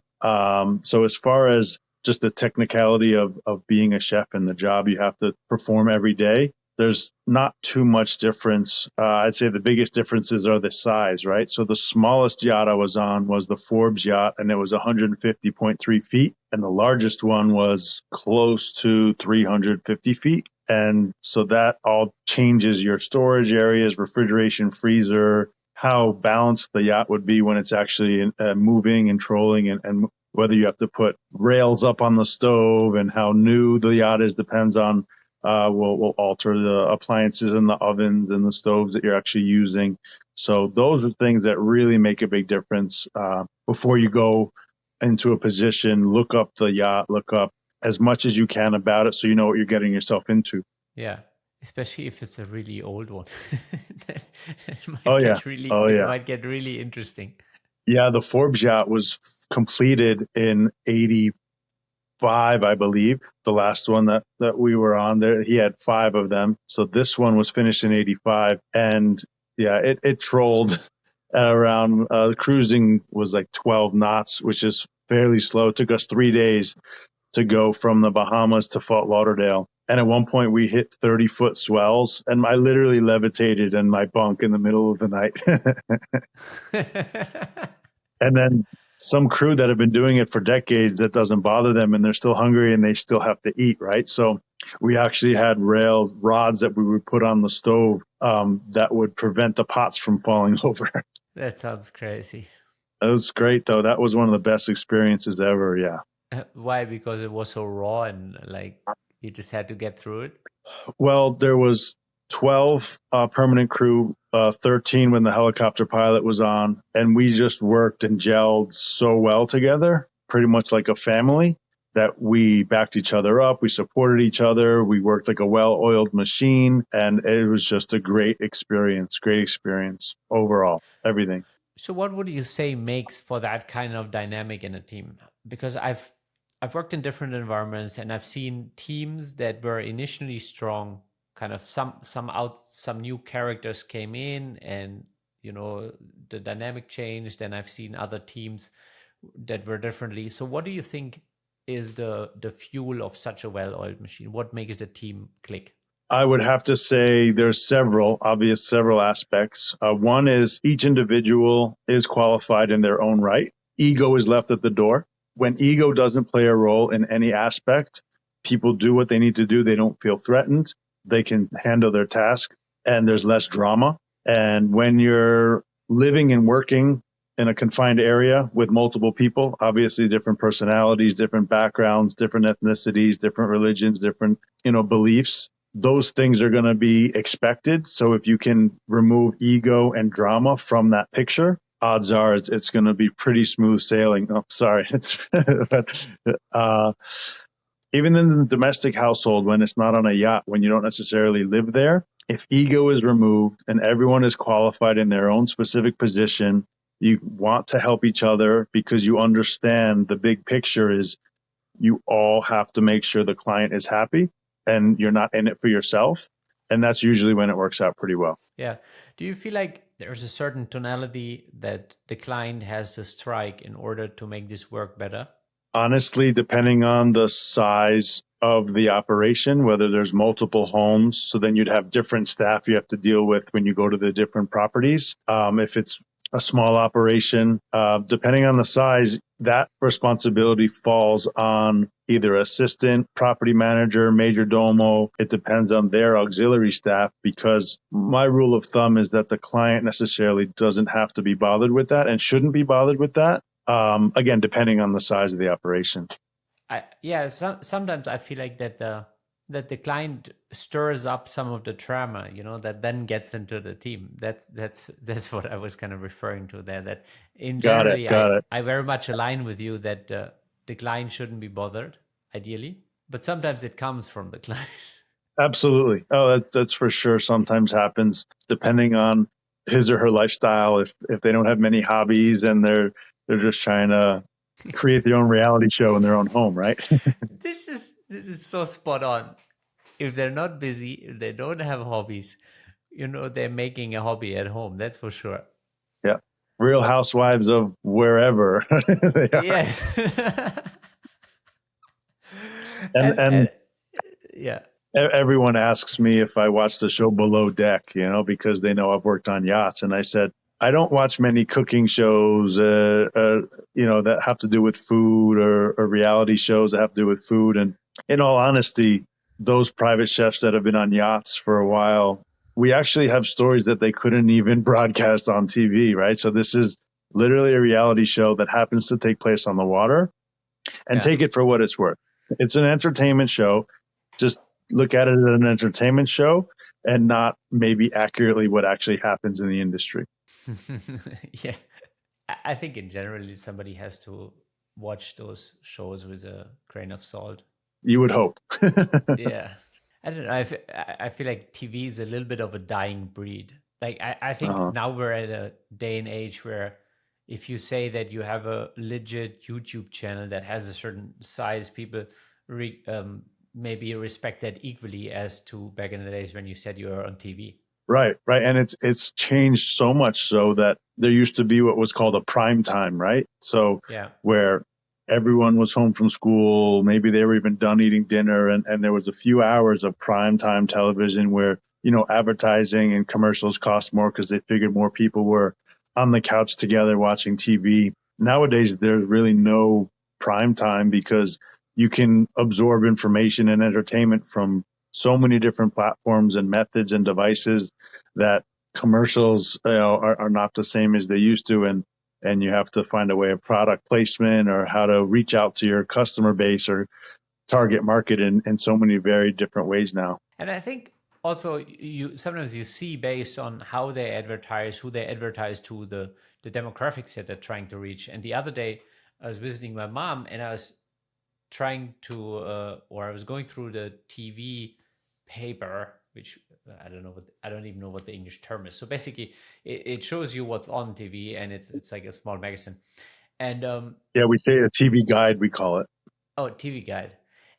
So as far as just the technicality of being a chef and the job you have to perform every day, there's not too much difference. I'd say the biggest differences are the size, right? So the smallest yacht I was on was the Forbes yacht, and it was 150.3 feet. And the largest one was close to 350 feet. And so that all changes your storage areas, refrigeration, freezer, how balanced the yacht would be when it's actually moving and trolling, and whether you have to put rails up on the stove, and how new the yacht is depends on will alter the appliances and the ovens and the stoves that you're actually using. So those are things that really make a big difference. Before you go into a position, look up the yacht, look up as much as you can about it so you know what you're getting yourself into. Yeah, especially if it's a really old one. It might get really interesting. Yeah, the Forbes yacht was completed in 85, I believe. The last one that we were on there, he had 5 of them. So this one was finished in 85. And yeah, it trolled at around, cruising was like 12 knots, which is fairly slow. It took us 3 days to go from the Bahamas to Fort Lauderdale. And at one point we hit 30-foot swells, and I literally levitated in my bunk in the middle of the night. And then some crew that have been doing it for decades, that doesn't bother them, and they're still hungry and they still have to eat, right? So we actually had rods that we would put on the stove that would prevent the pots from falling over. That sounds crazy. That was great, though. That was one of the best experiences ever, yeah. Why? Because it was so raw and like you just had to get through it? Well, there was 12 permanent crew, 13 when the helicopter pilot was on, and we just worked and gelled so well together, pretty much like a family, that we backed each other up. We supported each other. We worked like a well-oiled machine, and it was just a great experience overall, everything. So what would you say makes for that kind of dynamic in a team? Because I've worked in different environments, and I've seen teams that were initially strong, kind of some new characters came in, and the dynamic changed, and I've seen other teams that were differently. So what do you think is the fuel of such a well-oiled machine? What makes the team click? I would have to say there's several aspects. One is each individual is qualified in their own right. Ego is left at the door. When ego doesn't play a role in any aspect, people do what they need to do. They don't feel threatened. They can handle their task, and there's less drama. And when you're living and working in a confined area with multiple people, obviously different personalities, different backgrounds, different ethnicities, different religions, different, beliefs, those things are going to be expected. So if you can remove ego and drama from that picture, odds are it's going to be pretty smooth sailing. Oh, sorry. Even in the domestic household, when it's not on a yacht, when you don't necessarily live there, if ego is removed and everyone is qualified in their own specific position, you want to help each other because you understand the big picture is you all have to make sure the client is happy and you're not in it for yourself. And that's usually when it works out pretty well. Yeah. Do you feel like there's a certain tonality that the client has to strike in order to make this work better? Honestly, depending on the size of the operation, whether there's multiple homes, so then you'd have different staff you have to deal with when you go to the different properties. If it's a small operation, depending on the size, that responsibility falls on either assistant, property manager, major domo. It depends on their auxiliary staff, because my rule of thumb is that the client necessarily doesn't have to be bothered with that and shouldn't be bothered with that. Again, depending on the size of the operation. Sometimes I feel like that the client stirs up some of the trauma, that then gets into the team. That's what I was kind of referring to there. That in generally, I very much align with you that the client shouldn't be bothered, ideally. But sometimes it comes from the client. Absolutely. Oh, that's for sure. Sometimes happens depending on his or her lifestyle. If they don't have many hobbies and they're just trying to create their own reality show in their own home, right? This is so spot on. If they're not busy, if they don't have hobbies, they're making a hobby at home. That's for sure. Yeah. Real Housewives of wherever they are. Yeah. And yeah. everyone asks me if I watch the show Below Deck, because they know I've worked on yachts. And I said, I don't watch many cooking shows, that have to do with food or reality shows that have to do with food. And in all honesty, those private chefs that have been on yachts for a while, we actually have stories that they couldn't even broadcast on TV, right? So this is literally a reality show that happens to take place on the water, and take it for what it's worth. It's an entertainment show. Just look at it as an entertainment show and not maybe accurately what actually happens in the industry. Yeah. I think in general, somebody has to watch those shows with a grain of salt. You would hope. Yeah. I don't know. I feel like TV is a little bit of a dying breed. Like, I think now we're at a day and age where if you say that you have a legit YouTube channel that has a certain size, people maybe respect that equally as to back in the days when you said you were on TV. Right. And it's changed so much so that there used to be what was called a prime time, right? So where everyone was home from school, maybe they were even done eating dinner, and there was a few hours of prime time television where, advertising and commercials cost more because they figured more people were on the couch together watching TV. Nowadays, there's really no prime time because you can absorb information and entertainment from so many different platforms and methods and devices that commercials are not the same as they used to. And you have to find a way of product placement or how to reach out to your customer base or target market in so many very different ways now. And I think also sometimes you see based on how they advertise, who they advertise to, the demographics that they're trying to reach. And the other day I was visiting my mom and I was trying to, or I was going through the TV paper, which I don't even know what the English term is. So basically it shows you what's on TV and it's like a small magazine. And we say a TV guide, we call it. Oh, TV guide.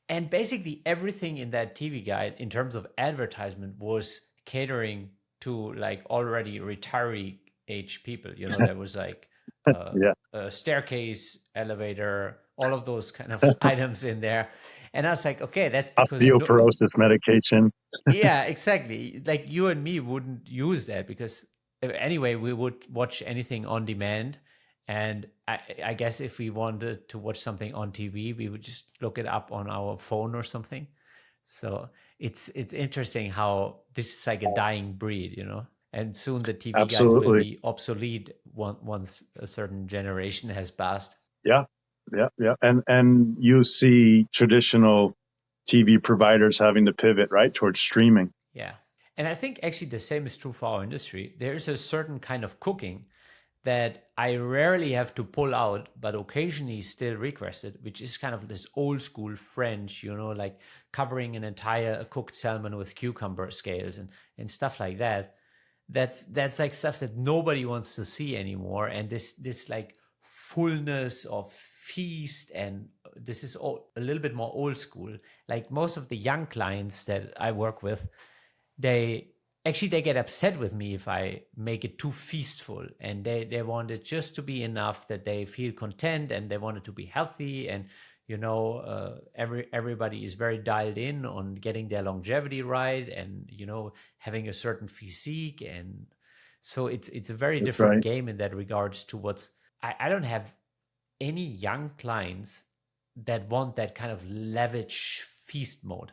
And basically everything in that TV guide in terms of advertisement was catering to like already retiree age people. There was like a staircase, elevator, all of those kind of items in there. And I was like, okay, that's because osteoporosis medication. Yeah, exactly. Like you and me wouldn't use that because anyway, we would watch anything on demand. And I guess if we wanted to watch something on TV, we would just look it up on our phone or something. So it's interesting how this is like a dying breed, and soon the TV guides will be obsolete once a certain generation has passed. Yeah. And you see traditional TV providers having to pivot, right, towards streaming. Yeah. And I think actually the same is true for our industry. There's a certain kind of cooking that I rarely have to pull out, but occasionally still requested, which is kind of this old school French, like covering an entire cooked salmon with cucumber scales and stuff like that. That's like stuff that nobody wants to see anymore. And this like fullness of feast, and this is a little bit more old school. Like most of the young clients that I work with, they get upset with me if I make it too feastful, and they want it just to be enough that they feel content, and they want it to be healthy, and everybody is very dialed in on getting their longevity right, and having a certain physique, and so it's a very different game in that regards to what's. I don't have any young clients that want that kind of lavish feast mode.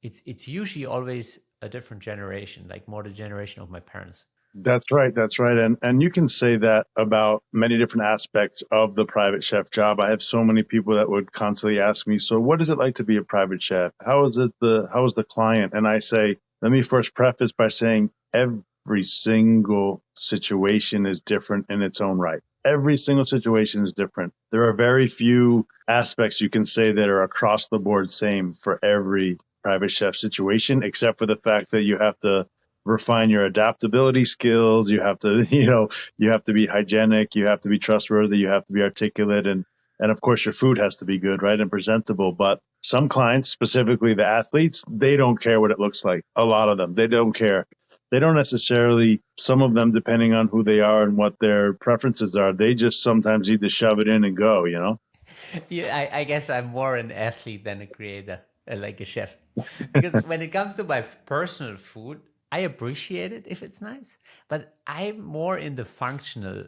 It's usually always a different generation, like more the generation of my parents. That's right. And you can say that about many different aspects of the private chef job. I have so many people that would constantly ask me, so what is it like to be a private chef? How is the client? And I say, let me first preface by saying every single situation is different in its own right. Every single situation is different. There are very few aspects you can say that are across the board same for every private chef situation, except for the fact that you have to refine your adaptability skills. You have to, you have to be hygienic. You have to be trustworthy. You have to be articulate. And of course, your food has to be good, right? And presentable. But some clients, specifically the athletes, they don't care what it looks like. A lot of them, they don't care. They don't necessarily, some of them, depending on who they are and what their preferences are, they just sometimes need to shove it in and go, Yeah, I guess I'm more an athlete than a creator, like a chef. Because when it comes to my personal food, I appreciate it if it's nice, but I'm more in the functional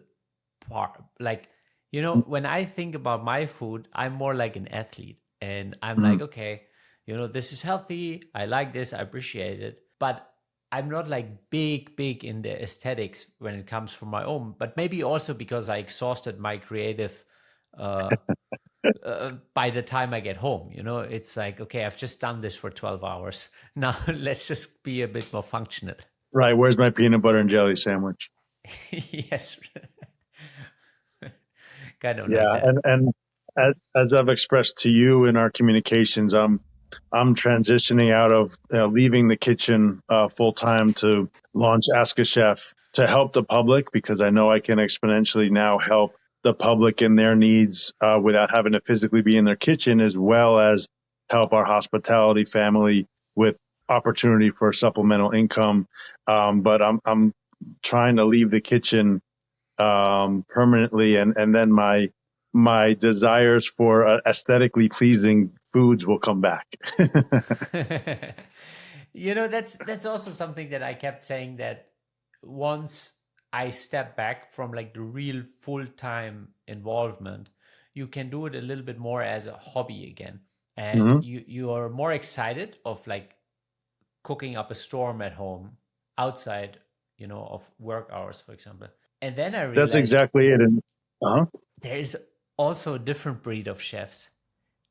part. Like, when I think about my food, I'm more like an athlete. And I'm like, okay, this is healthy. I like this. I appreciate it. But I'm not like big in the aesthetics when it comes from my own, but maybe also because I exhausted my creative by the time I get home. It's like, okay, I've just done this for 12 hours. Now let's just be a bit more functional. Right. Where's my peanut butter and jelly sandwich? Yes. Kind of Yeah. like that. And as I've expressed to you in our communications, I'm transitioning out of leaving the kitchen full time to launch Ask a Chef to help the public, because I know I can exponentially now help the public in their needs without having to physically be in their kitchen, as well as help our hospitality family with opportunity for supplemental income. But I'm trying to leave the kitchen permanently, and then my desires for aesthetically pleasing foods will come back. That's also something that I kept saying, that once I step back from like the real full-time involvement, you can do it a little bit more as a hobby again. And you are more excited of like cooking up a storm at home outside, of work hours, for example. And then I realized That's exactly it. And there is also a different breed of chefs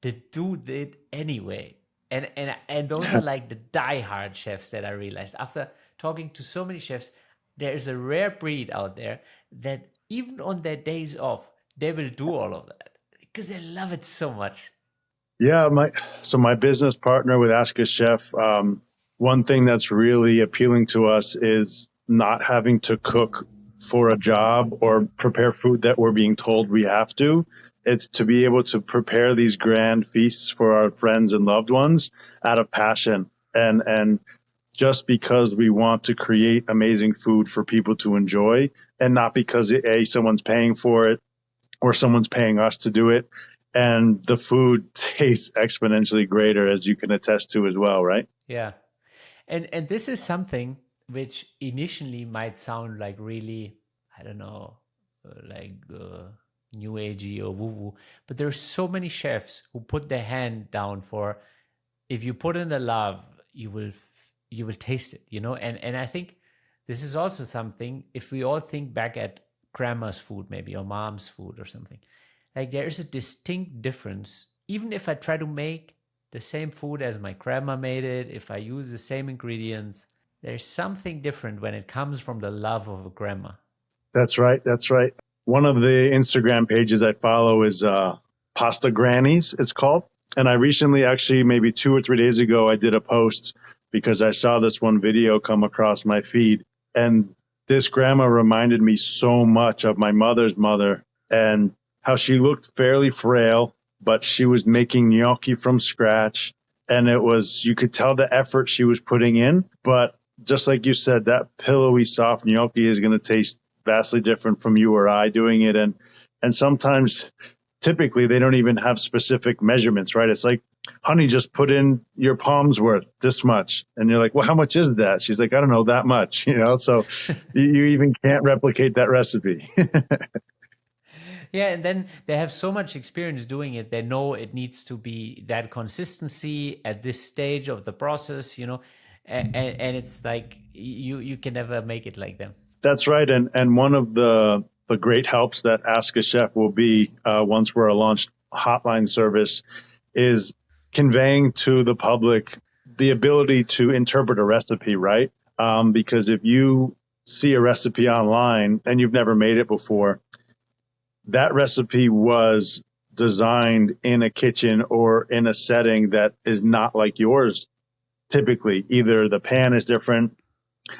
that do it anyway. And those are like the diehard chefs that I realized after talking to so many chefs. There is a rare breed out there that even on their days off, they will do all of that because they love it so much. Yeah, my business partner with Ask a Chef, one thing that's really appealing to us is not having to cook for a job or prepare food that we're being told we have to. It's to be able to prepare these grand feasts for our friends and loved ones out of passion, and just because we want to create amazing food for people to enjoy, and not because someone's paying for it or someone's paying us to do it. And the food tastes exponentially greater, as you can attest to as well, right? Yeah. And this is something which initially might sound like really, I don't know, new agey or woo-woo, but there's so many chefs who put their hand down for, if you put in the love, you will taste it, and I think this is also something, if we all think back at grandma's food maybe, or mom's food or something, like there is a distinct difference. Even if I try to make the same food as my grandma made it, if I use the same ingredients, there's something different when it comes from the love of a grandma. That's right. That's right. One of the Instagram pages I follow is Pasta Grannies, it's called. And I recently, actually, maybe 2 or 3 days ago, I did a post because I saw this one video come across my feed. And this grandma reminded me so much of my mother's mother, and how she looked fairly frail, but she was making gnocchi from scratch. And you could tell the effort she was putting in. But just like you said, that pillowy, soft gnocchi is going to taste vastly different from you or I doing it. And sometimes, typically, they don't even have specific measurements, right? It's like, honey, just put in your palm's worth, this much. And you're like, well, how much is that? She's like, I don't know, that much, So you even can't replicate that recipe. Yeah, and then they have so much experience doing it. They know it needs to be that consistency at this stage of the process, and it's like you can never make it like them. That's right. And one of the great helps that Ask a Chef will be once we're a launched hotline service is conveying to the public the ability to interpret a recipe, right? Because if you see a recipe online and you've never made it before, that recipe was designed in a kitchen or in a setting that is not like yours. Typically, either the pan is different,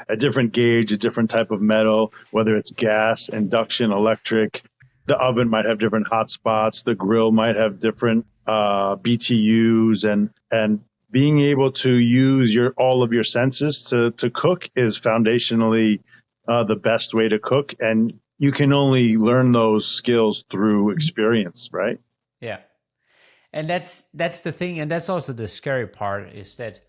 a different gauge, a different type of metal, whether it's gas, induction, electric. The oven might have different hot spots. The grill might have different BTUs, and being able to use all of your senses to cook is foundationally the best way to cook. And you can only learn those skills through experience, right? Yeah. And that's the thing. And that's also the scary part, is that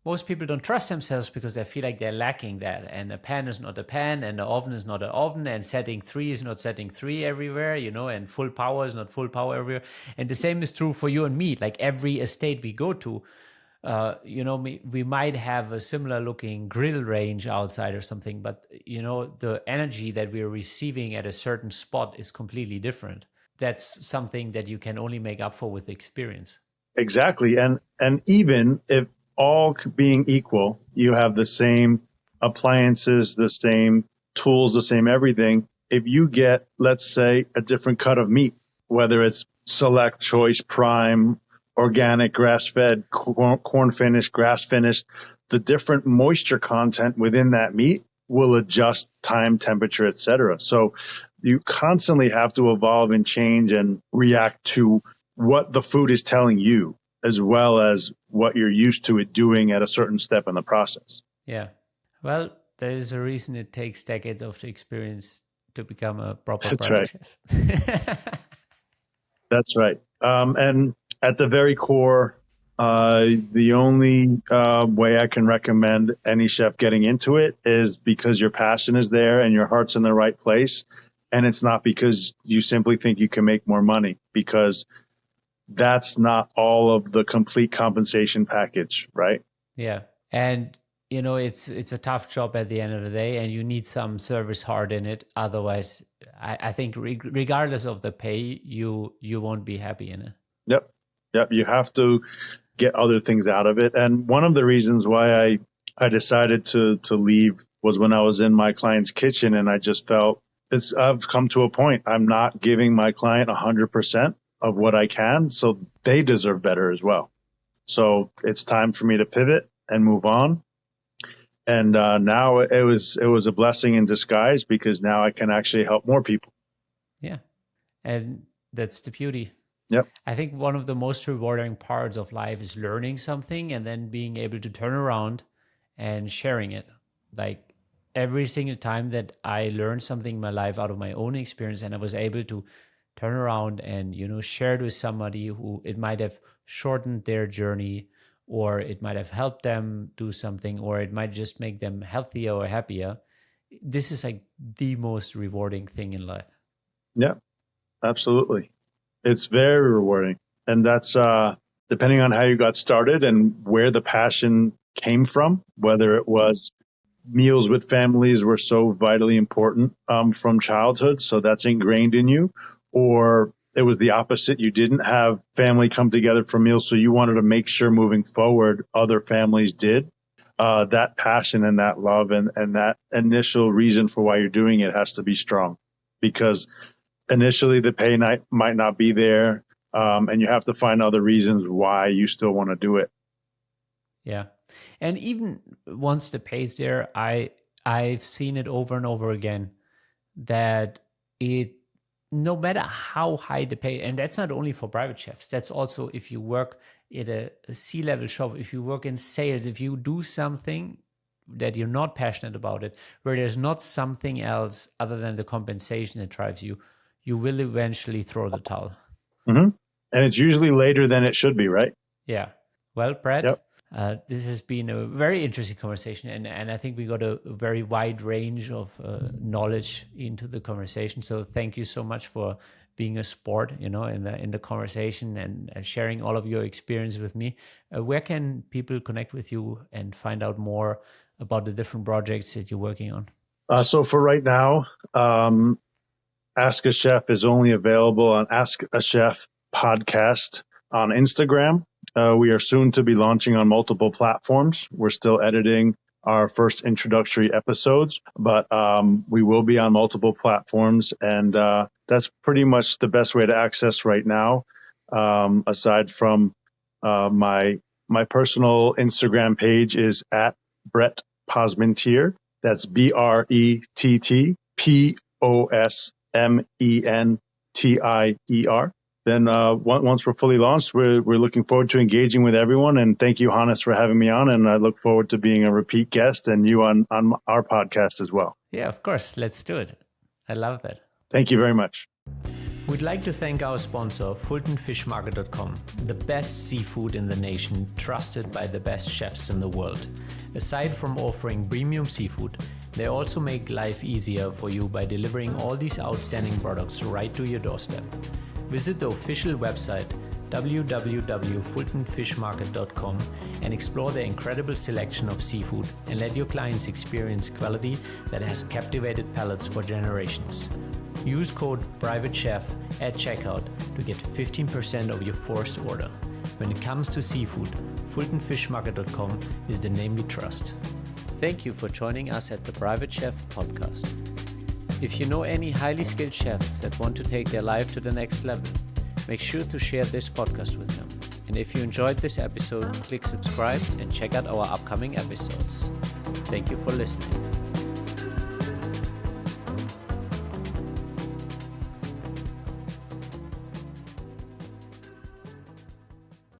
most people don't trust themselves because they feel like they're lacking that. And the pan is not a pan, and the oven is not an oven, and setting 3 is not setting 3 everywhere, and full power is not full power everywhere. And the same is true for you and me. Like every estate we go to, we might have a similar looking grill range outside or something, but the energy that we're receiving at a certain spot is completely different. That's something that you can only make up for with experience. Exactly. And even if all being equal, you have the same appliances, the same tools, the same everything. If you get, let's say, a different cut of meat, whether it's select, choice, prime, organic, grass-fed, corn finished, grass finished, the different moisture content within that meat will adjust time, temperature, etc. So you constantly have to evolve and change and react to what the food is telling you, as well as what you're used to it doing at a certain step in the process. Yeah. Well, there is a reason it takes decades of experience to become a proper private chef. That's right. And at the very core, the only way I can recommend any chef getting into it is because your passion is there and your heart's in the right place. And it's not because you simply think you can make more money, because that's not all of the complete compensation package, right? Yeah. And it's a tough job at the end of the day, and you need some service heart in it. Otherwise, I think regardless of the pay, you won't be happy in it. Yep. You have to get other things out of it. And one of the reasons why I decided to leave was when I was in my client's kitchen, and I just felt I've come to a point. I'm not giving my client 100% of what I can, so they deserve better as well. So it's time for me to pivot and move on. And now it was a blessing in disguise, because now I can actually help more people. Yeah. And that's the beauty. Yep. I think one of the most rewarding parts of life is learning something and then being able to turn around and sharing it. Like every single time that I learned something in my life out of my own experience, and I was able to turn around and, share it with somebody who it might have shortened their journey, or it might have helped them do something, or it might just make them healthier or happier. This is like the most rewarding thing in life. Yeah, absolutely. It's very rewarding. And that's depending on how you got started and where the passion came from, whether it was meals with families were so vitally important from childhood, so that's ingrained in you, or it was the opposite. You didn't have family come together for meals, so you wanted to make sure moving forward other families did. That passion and that love and that initial reason for why you're doing it has to be strong, because initially the pay might not be there, and you have to find other reasons why you still want to do it. Yeah. And even once the pay's there, I've seen it over and over again that no matter how high the pay, and that's not only for private chefs, that's also if you work at a C-level shop, if you work in sales, if you do something that you're not passionate about it, where there's not something else other than the compensation that drives you, you will eventually throw the towel. Mm-hmm. And it's usually later than it should be, right? Yeah. Well, Brett, yep. This has been a very interesting conversation, and I think we got a very wide range of knowledge into the conversation. So thank you so much for being a sport, in the conversation and sharing all of your experience with me. Where can people connect with you and find out more about the different projects that you're working on? So for right now, Ask a Chef is only available on Ask a Chef podcast on Instagram. We are soon to be launching on multiple platforms. We're still editing our first introductory episodes, but we will be on multiple platforms, and that's pretty much the best way to access right now. Aside from my personal Instagram page is at Brett Posmentier. That's BrettPosmentier. Then once we're fully launched, we're looking forward to engaging with everyone. And thank you, Hannes, for having me on. And I look forward to being a repeat guest and you on our podcast as well. Yeah, of course. Let's do it. I love that. Thank you very much. We'd like to thank our sponsor, FultonFishMarket.com, the best seafood in the nation, trusted by the best chefs in the world. Aside from offering premium seafood, they also make life easier for you by delivering all these outstanding products right to your doorstep. Visit the official website www.fultonfishmarket.com and explore their incredible selection of seafood and let your clients experience quality that has captivated palates for generations. Use code PRIVATECHEF at checkout to get 15% of your first order. When it comes to seafood, FultonFishMarket.com is the name we trust. Thank you for joining us at the Private Chef podcast. If you know any highly skilled chefs that want to take their life to the next level, make sure to share this podcast with them. And if you enjoyed this episode, click subscribe and check out our upcoming episodes. Thank you for listening.